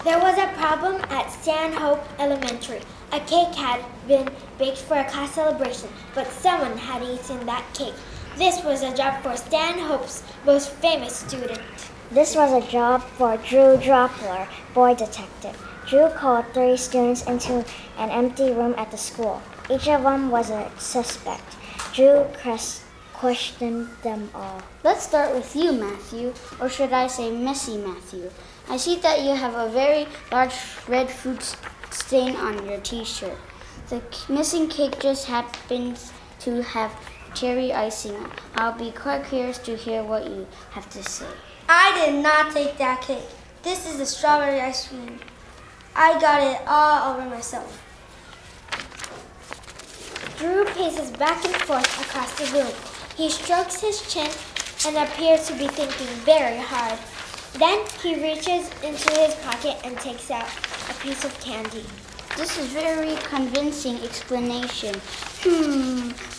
There was a problem at Stanhope Elementary. A cake had been baked for a class celebration, but someone had eaten that cake. This was a job for Stanhope's most famous student. This was a job for Drew Dropler, boy detective. Drew called 3 students into an empty room at the school. Each of them was a suspect. Drew questioned them all. Let's start with you, Matthew, or should I say Messy Matthew. I see that you have a very large red food stain on your t-shirt. The missing cake just happens to have cherry icing. I'll be quite curious to hear what you have to say. I did not take that cake. This is the strawberry ice cream. I got it all over myself. Drew paces back and forth across the room. He strokes his chin and appears to be thinking very hard. Then he reaches into his pocket and takes out a piece of candy. This is very convincing explanation.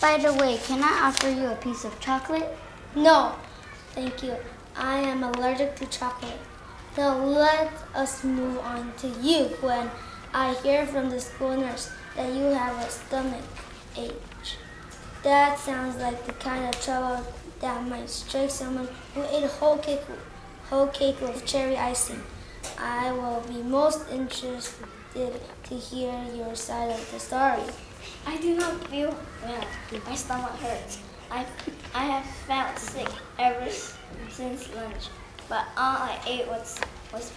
By the way, can I offer you a piece of chocolate? No, thank you. I am allergic to chocolate. Now let us move on to you, Gwen. I hear from the school nurse that you have a stomach ache. That sounds like the kind of trouble that might strike someone who ate a whole cake with cherry icing. I will be most interested to hear your side of the story. I do not feel well. My stomach hurts. I have felt sick ever since lunch, but all I ate was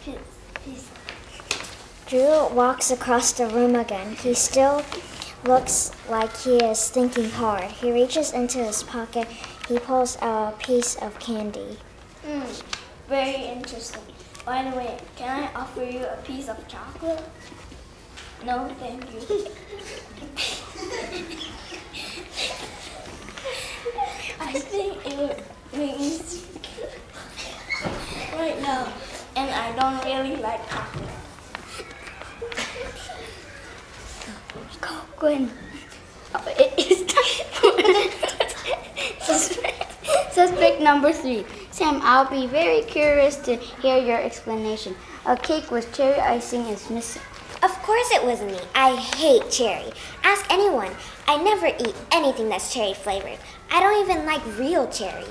pizza. Drew walks across the room again. He still looks like he is thinking hard. He reaches into his pocket. He pulls out a piece of candy. Very interesting. By the way, can I offer you a piece of chocolate? No, thank you. I think it would make me sick right now, and I don't really like chocolate. Go, Gwen. It's time for suspect number 3. Sam, I'll be very curious to hear your explanation. A cake with cherry icing is missing. Of course it wasn't me. I hate cherry. Ask anyone. I never eat anything that's cherry flavored. I don't even like real cherries.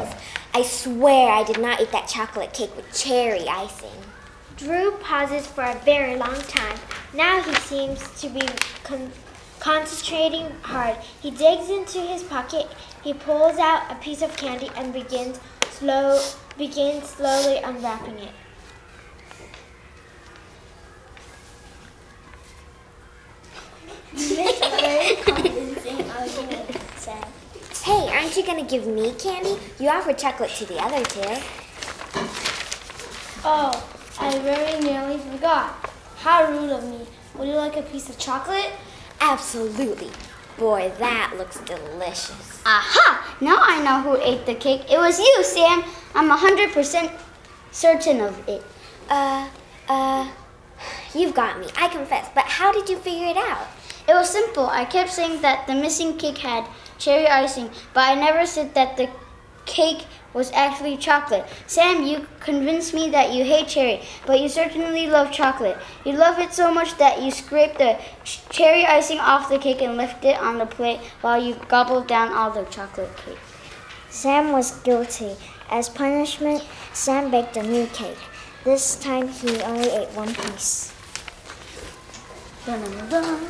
I swear I did not eat that chocolate cake with cherry icing. Drew pauses for a very long time. Now he seems to be concentrating hard. He digs into his pocket. He pulls out a piece of candy and begins slowly unwrapping it. It's a very convincing argument, Sam. Hey, aren't you going to give me candy? You offered chocolate to the other 2. Oh, I very nearly forgot. How rude of me. Would you like a piece of chocolate? Absolutely. Boy, that looks delicious. Aha! Now I know who ate the cake. It was you, Sam. I'm 100% certain of it. You've got me. I confess. But how did you figure it out? It was simple. I kept saying that the missing cake had cherry icing, but I never said that the cake was actually chocolate. Sam, you convinced me that you hate cherry, but you certainly love chocolate. You love it so much that you scraped the cherry icing off the cake and left it on the plate while you gobbled down all the chocolate cake. Sam was guilty. As punishment, Sam baked a new cake. This time he only ate 1 piece. Dun, dun, dun.